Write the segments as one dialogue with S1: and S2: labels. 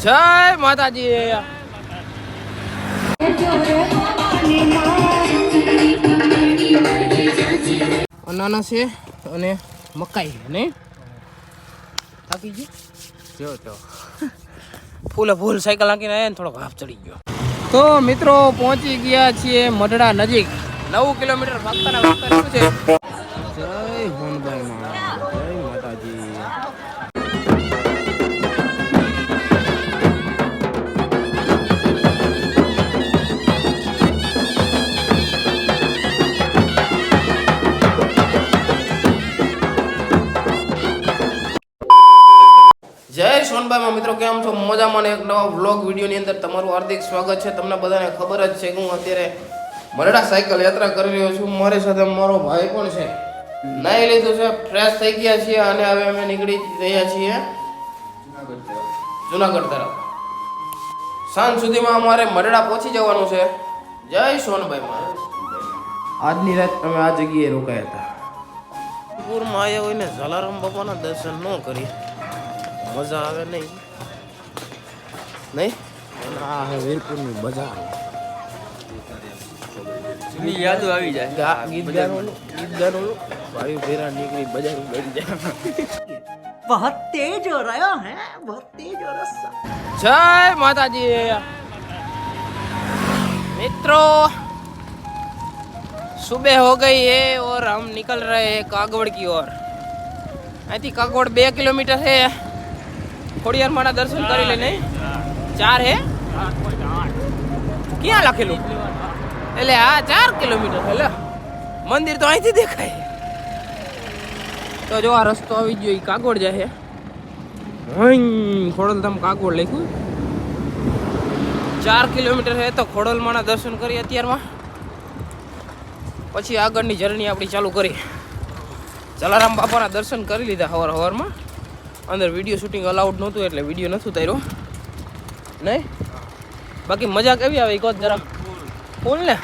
S1: જય માતાજી. અનાનસ છે અને મકાઈ નહીં થાકી ગયો જો ફૂલ સાયકલ હાંકીને આવ્યા ને થોડો હાફ ચડી ગયો. તો મિત્રો પહોંચી ગયા છીએ મઢડા નજીક. 9 કિલોમીટર ભાગતા શું છે. જય હોનભાઈ માં, જય માતાજી. જય સોનબાઈમાં મિત્રો, કેમ છો? મજામાં ને એક નવા વ્લોગ વિડીયોની અંદર તમારું હાર્દિક સ્વાગત છે. તમને બધાને ખબર જ છે કે હું અત્યારે મરડા સાયકલ યાત્રા કરી રહ્યો છું. મારી સાથે મારો ભાઈ પણ છે. નાહી લીધું છે, ફ્રેશ થઈ ગયા છીએ અને હવે અમે નીકળી રહ્યા છીએ જુનાગઢ તરફ. સાંજ સુધીમાં અમારે મરડા પહોંચી જવાનું છે. જય સોનબાઈમાં. આજની રાત અમે આ જગ્યાએ રોકાયા હતા. પૂરમાં આવ્યા હોય ને જલારામ બાપાના દર્શન ન કરી મજા આવે નહીં. આ હે વીરપુરની બજાર. યાદો આવી જાય. ગીત ગાવાનું ભાઈ ભેરા નીકળી બજાર બેઠી જાય.
S2: बहुत तेज हो रहा है, बहुत तेज हो रहा.
S1: जय माताजी. मित्रों सुबह हो गई है और हम निकल रहे हैं कागवड़ की ओर. आई थी कागवड़ 2 किलोमीटर है. खोड़ियार माना दर्शन કરી લે નહીં 4 હે ક્યાં લખેલું એટલે આ 4 કિલોમીટર એટલે મંદિર તો અહીંથી દેખાય. તો જો આ રસ્તો આવી ગયો, કાગોડ જાય ખોડલધામ કાગોડ લખ્યું. 4 કિલોમીટર છે તો ખોડલમાના દર્શન કરી અત્યારમાં. પછી આગળની જર્ની આપણી ચાલુ કરી. જલારામ બાપાના દર્શન કરી લીધા સવારમાં. અંદર વિડીયો શૂટિંગ અલાઉડ નહોતું એટલે વિડીયો નહોતું તાર્યો નહીં. બાકી મજા કેવી આવે કહો જરા. ફૂલ ને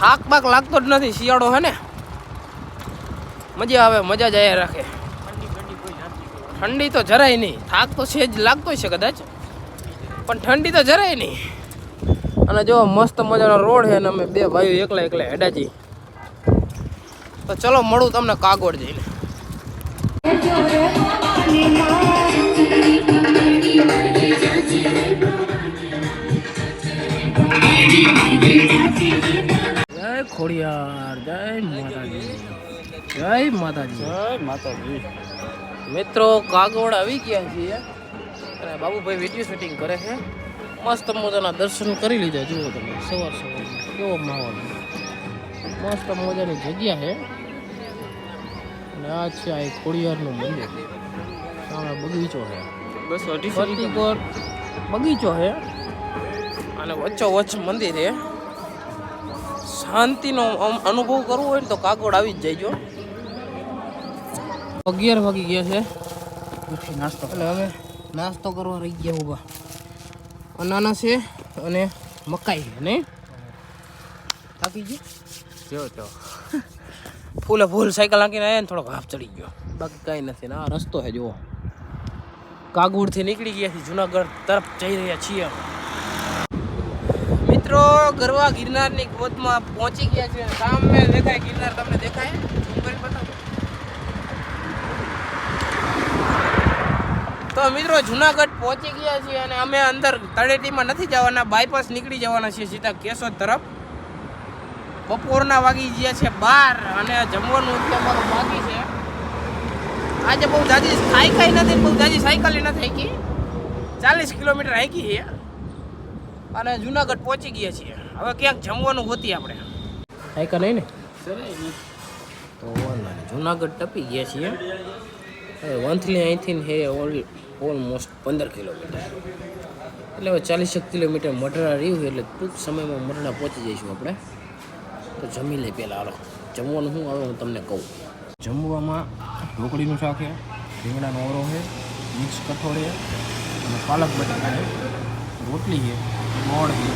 S1: થાક બાક લાગતો જ નથી. શિયાળો હે ને મજા આવે, મજા જ આયા રાખે. ઠંડી તો જરાય નહીં. થાક તો સેજ લાગતો છે કદાચ, પણ ઠંડી તો જરાય નહીં. અને જો મસ્ત મજાનો રોડ છે અને અમે 2 ભાઈઓ એકલા હેડાજી. તો ચલો મળું તમને કાગોડ જઈને. જય ખોડિયાર, જય માતાજી, જય માતાજી, જય માતાજી. મિત્રો કાગોડ આવી ગયા છીએ અને બાબુભાઈ વિડીયો શૂટિંગ કરે છે. મસ્ત મજાના દર્શન કરી લીધા. જુઓ તમે સવારમાં કેવો માહોલ. મસ્ત મજાની જગ્યા છે. અને આ છે આ ખોડિયારનું મંદિર. સામે બગીચો છે, બગીચો છે અને વચ્ચોવચ્ચ મંદિર છે. શાંતિનો અનુભવ કરવો હોય ને તો કાગોડ આવી જ જઈજો. 11 વાગી ગયા છે. નાસ્તો એટલે હવે નાસ્તો કરવા રહી ગયા ઉભા. અનાનસ છે અને મકાઈ છે નહીં થાકી ગયો જો ફૂલ સાયકલ હાંકીને આવ્યા ને થોડો હાફ ચડી ગયો. બાકી કાંઈ નથી. આ રસ્તો છે જુઓ. કાગોડથી નીકળી ગયા છીએ, જુનાગઢ તરફ જઈ રહ્યા છીએ. મિત્રો ગરવા ગિરનારની ગોદમાં પહોંચી ગયા છે. સામે દેખાય ગિરનાર, તમને દેખાય? તો મિત્રો જુનાગઢ પહોંચી ગયા છીએ અને અમે અંદર તળેટીમાં નથી જવાના, બાયપાસ નીકળી જવાના છીએ સીધા કેશોદ તરફ. બપોરના વાગી ગયા છે 12 અને જમવાનું અમારું બાકી છે. આજે બહુ જાજી સાયકલ નથી, બહુ જાજી સાયકલ નથી હાંકી. 40 કિલોમીટર હાંકી છે અને જુનાગઢ પહોંચી ગયા છીએ. હવે ક્યાંક જમવાનું હોતી આપણે હાંકા નહીં ને તો જુનાગઢ ટપી ગયા છીએ. વંથલી અહીંથી હે ઓલમોસ્ટ 15 કિલોમીટર એટલે હવે 40 કિલોમીટર મઢડા રહ્યું એટલે ટૂંક સમયમાં મઢડા પહોંચી જઈશું આપણે. તો જમી લઈ પહેલાં. હાલો જમવાનું શું આવે હું તમને કહું. જમવામાં ઢોકળીનું શાક છે, રીંગણાનો ઓરો છે, મિક્સ કઠોળ છે અને પાલક બટાકા છે, રોટલી છે, ગોળ છે,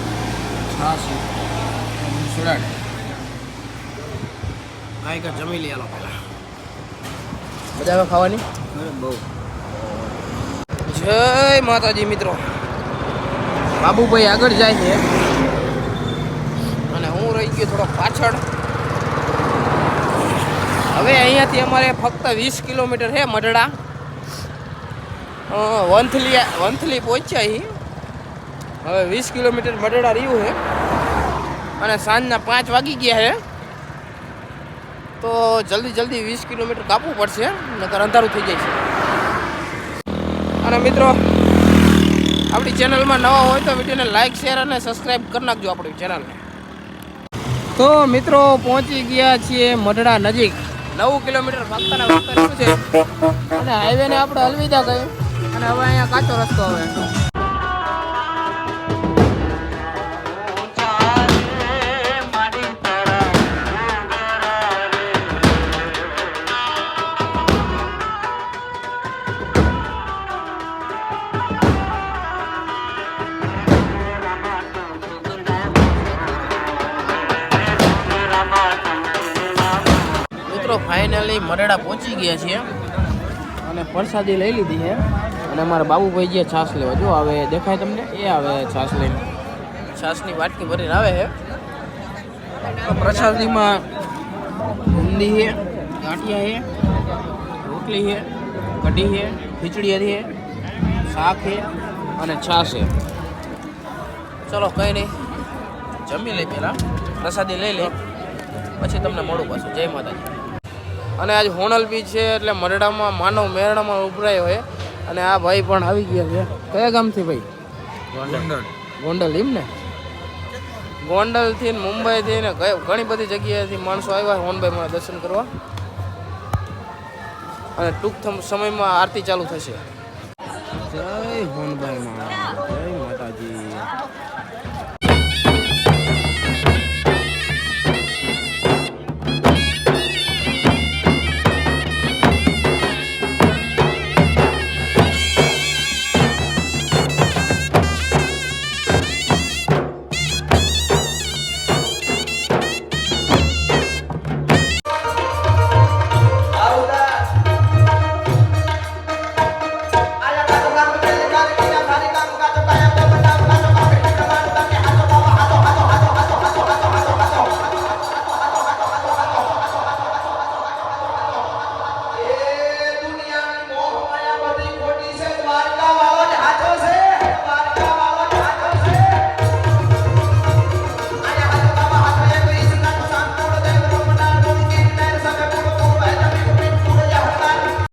S1: છાશ છે, સલાડ છે. કાંઈ જમી લઈ આલો પહેલાં. મજા આવે ખાવાની? બહુ. જય માતાજી મિત્રો. બાબુભાઈ આગળ જાય છે અને હું રહી ગયો થોડો પાછળ. હવે અહીંયાથી અમારે ફક્ત 20 કિલોમીટર છે મઢડા. વંથલી પહોંચ્યા અહીં. હવે 20 કિલોમીટર મઢડા રહ્યું છે અને સાંજના 5 વાગી ગયા છે. તો જલ્દી 20 કિલોમીટર કાપવું પડશે, નકર અંધારું થઈ જાય છે. અને મિત્રો આપણી ચેનલમાં નવા હોય તો વિડીયોને લાઈક શેર અને સબસ્ક્રાઈબ કરી નાખજો આપણી ચેનલને. તો મિત્રો પહોંચી ગયા છીએ મઢડા નજીક. 9 કિલોમીટર ફક્તના ફક્ત શું છે અને હાઈવેને આપણે અલવિદા કહ્યું અને હવે અહીંયા કાચો રસ્તો આવે. ફાઇનલી મઢડા પહોંચી ગયા છીએ અને પ્રસાદી લઈ લીધી છે. અને અમારા બાબુભાઈ જે છાશ લેવા જો આવે દેખાય તમને, એ આવે છાશ લઈને. છાશની વાટકી ભરીને આવે છે. પ્રસાદીમાં બુંદી છે, ગાંઠિયા છે, રોટલી છે, કઢી છે, ખીચડી છે, શાક છે અને છાશ છે. ચલો કંઈ નહીં, જમી લઈ પહેલાં, પ્રસાદી લઈ લે પછી તમને મળું પાછું. જય માતાજી. અને આજ હોનલ બીચ છે એટલે મઢડામાં માનવ મેરણામાં ઉભરાયો હોય. અને આ ભાઈ પણ આવી ગયા છે. કયા ગામથી ભાઈ? ગોંડલ. એમ ને, ગોંડલથી મુંબઈથી ને ઘણી બધી જગ્યાએથી માણસો આવ્યા હોનભાઈમાં દર્શન કરવા. અને ટૂંક સમયમાં આરતી ચાલુ થશે. જય હોનભાઈમાં.